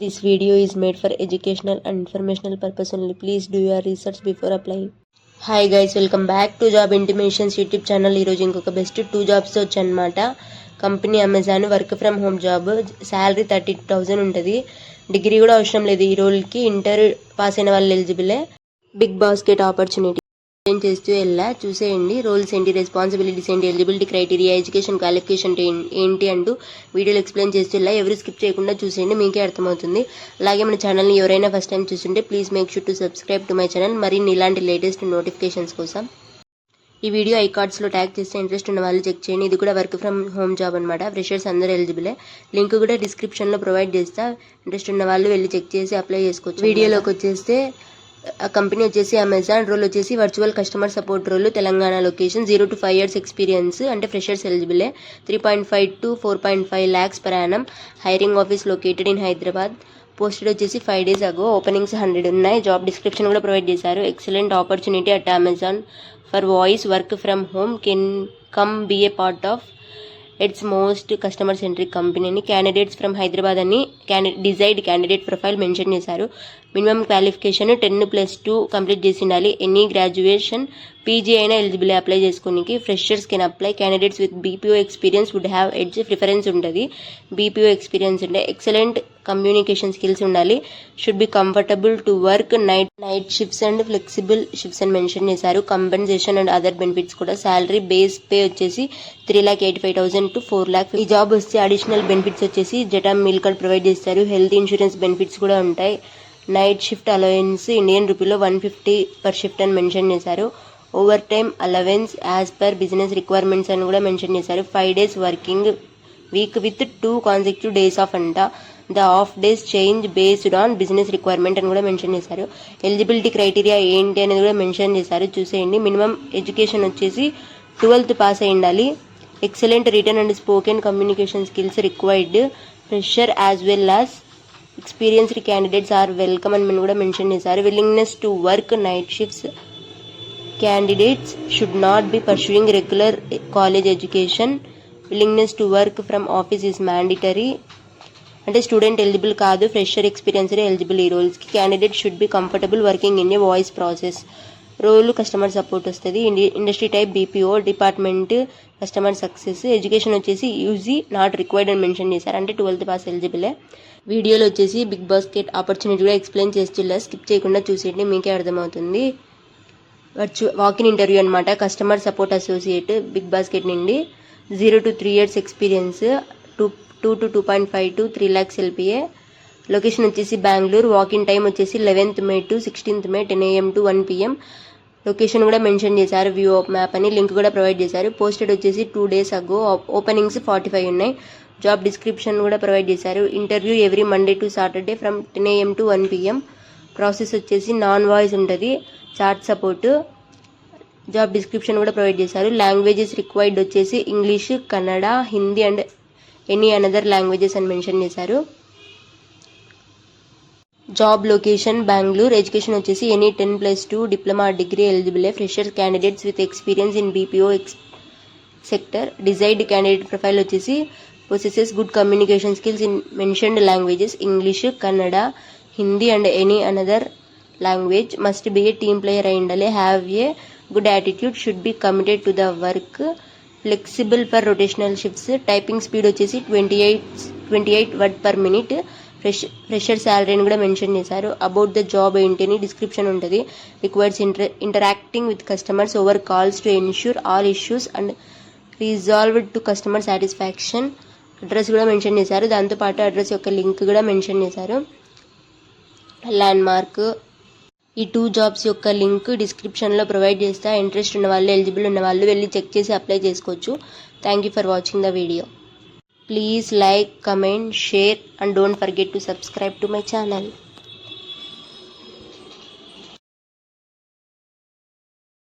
This video is made for educational and informational purpose only. Please do your research before applying. Hi guys, welcome back to job intimations YouTube channel. ఈరోజు ఇంకొక best 2 jobs వచ్చాయన్నమాట. Company Amazon, work from home job, salary 32,000 ఉంటుంది. Degree కూడా అవసరం లేదు ఈ రోల్కి, inter pass అయిన వాళ్ళు ఎలిజిబులే. బిగ్ బాస్కెట్ ఆపర్చునిటీ చేస్తూ వెళ్ళా, చూసేయండి. రోల్స్ ఏంటి, రెస్పాన్సిబిలిటీస్ ఏంటి, ఎలిజిబిలిటీ క్రైటీరియా, ఎడ్యుకేషన్ క్వాలిఫికేషన్ ఏంటి అంటూ వీడియోలో ఎక్స్ప్లెయిన్ చేస్తూ వెళ్ళా. ఎవరు స్కిప్ చేయకుండా చూసేయండి, మీకే అర్థమవుతుంది. అలాగే మన ఛానల్ని ఎవరైనా ఫస్ట్ టైం చూస్తుంటే please make sure to subscribe to my channel, మరిన్ని ఇలాంటి లేటెస్ట్ నోటిఫికేషన్స్ కోసం. ఈ వీడియో ఐకార్డ్స్లో ట్యాగ్ చేస్తే ఇంట్రెస్ట్ ఉన్న వాళ్ళు చెక్ చేయండి. ఇది కూడా వర్క్ ఫ్రమ్ హోమ్ జాబ్ అనమాట. ఫ్రెషర్స్ అందరూ ఎలిజిబులే. లింక్ కూడా డిస్క్రిప్షన్లో ప్రొవైడ్ చేస్తా. ఇంట్రెస్ట్ ఉన్న వాళ్ళు వెళ్ళి చెక్ చేసి అప్లై చేసుకోవచ్చు. వీడియోలోకి వచ్చేస్తే కంపెనీ వచ్చేసి అమెజాన్, రోల్ వచ్చేసి virtual customer support role, Telangana location, 0 to 5 years experience, అంటే ఫ్రెషర్స్ ఎలిజిబులే. 3.5 to 4.5 lakhs per annum. Hiring office located in Hyderabad. Posted వచ్చేసి 5 days ago. ఓపెనింగ్స్ 100 ఉన్నాయి. జాబ్ డిస్క్రిప్షన్ కూడా ప్రొవైడ్ చేశారు. Excellent opportunity at Amazon for voice work from home can come be a part of its most customer centric company అని candidates from Hyderabad అని desired candidate profile mention చేశారు. Minimum qualification 10+2 complete చేసి ఉండాలి. Any graduation, PG అయినా eligible apply చేసుకోనికి. Freshers can apply. Candidates with BPO experience would have edge preference ఉంటుంది. BPO experience ఉంటే excellent communication skills ఉండాలి. Should be comfortable to work night shifts and flexible shifts అని mention చేశారు. Compensation and other benefits కూడా. Salary base pay వచ్చేసి 3,85,000 to 4 lakhs. ఈ job వస్తే additional benefits వచ్చేసి జటా మీల్ కార్డ్ ప్రొవైడ్ చేస్తారు. హెల్త్ ఇన్సూరెన్స్ బెనిఫిట్స్ కూడా ఉంటాయి. నైట్ షిఫ్ట్ అలవెన్స్ ఇండియన్ రూపీలో 150 పర్ షిఫ్ట్ అని మెన్షన్ చేశారు. Overtime allowance as per business requirements అని కూడా మెన్షన్ చేశారు. 5 days వర్కింగ్ వీక్ విత్ 2 consecutive days ఆఫ్ అంట. The off days change based on business requirement అని కూడా మెన్షన్ చేశారు. ఎలిజిబిలిటీ క్రైటీరియా ఏంటి అనేది కూడా మెన్షన్ చేశారు. చూసేయండి. మినిమం ఎడ్యుకేషన్ వచ్చేసి 12th పాస్ అయి ఉండాలి. Excellent written and spoken communication skills required. Fresher as well as experienced candidates are welcome అని కూడా మెన్షన్ చేశారు. Willingness to work night shifts. Candidates should not be pursuing regular college education. Willingness to work from office is mandatory. అంటే student eligible కాదు, fresher experience eligible ఈ రోల్స్కి. Candidate should be comfortable working in a voice process. Role customer support వస్తుంది. Industry type BPO, department customer success. Education వచ్చేసి UG not required అని mention చేశారు. అంటే 12th pass ఎలిజిబులే. వీడియోలో వచ్చేసి బిగ్ బాస్కెట్ ఆపర్చునిటీ కూడా ఎక్స్ప్లెయిన్ చేస్తున్నా, స్కిప్ చేయకుండా చూసేయండి, మీకే అర్థమవుతుంది. వాకిన్ ఇంటర్వ్యూ అనమాట. Customer support associate, BigBasket నుండి. 0 to 3 years experience, 2 to 2.5 to 3 lakhs LPA. Location వచ్చేసి బెంగళూరు. వాకిన్ టైం వచ్చేసి 11th May to 16th May 10 AM to 1 PM. Location కూడా మెన్షన్ చేశారు. వ్యూ ఆఫ్ మ్యాప్ అని లింక్ కూడా provide చేశారు. Posted వచ్చేసి 2 days ago. Openings 45 ఉన్నాయి. జాబ్ డిస్క్రిప్షన్ కూడా ప్రొవైడ్ చేశారు. Interview every Monday to Saturday from 10 AM to 1 PM. Process వచ్చేసి నాన్ వాయిస్ ఉంటుంది. Chat support. జాబ్ డిస్క్రిప్షన్ కూడా ప్రొవైడ్ చేశారు. లాంగ్వేజెస్ రిక్వైర్డ్ వచ్చేసి English, Kannada, Hindi and any another languages అని మెన్షన్ చేశారు. Job location Bengaluru. ఎడ్యుకేషన్ వచ్చేసి any 10+2 diploma degree eligible. Fresher candidates with experience in BPO sector. Desired candidate profile వచ్చేసి possesses good communication skills in mentioned languages, English, Kannada, Hindi and any another language. Must be a team player అయి ఉండాలి. Have a good attitude. Should be committed to the work. Flexible for rotational shifts. Typing speed వచ్చేసి 28 word per minute. Fresher salary అని కూడా mention చేశారు. About the job ఏంటని description ఉంటుంది. Requires interacting with customers over calls to ensure all issues and resolved to customer satisfaction. Address కూడా mention చేశారు. దాంతోపాటు address యొక్క లింక్ కూడా మెన్షన్ చేశారు. Land mark. ఈ 2 జాబ్స్ యొక్క లింక్ డిస్క్రిప్షన్లో ప్రొవైడ్ చేస్తా. ఇంట్రెస్ట్ ఉన్న వాళ్ళు, ఎలిజిబుల్ ఉన్న వాళ్ళు వెళ్ళి చెక్ చేసి అప్లై చేసుకోవచ్చు. Thank you for watching the video. Please like, comment, share and don't forget to subscribe to my channel.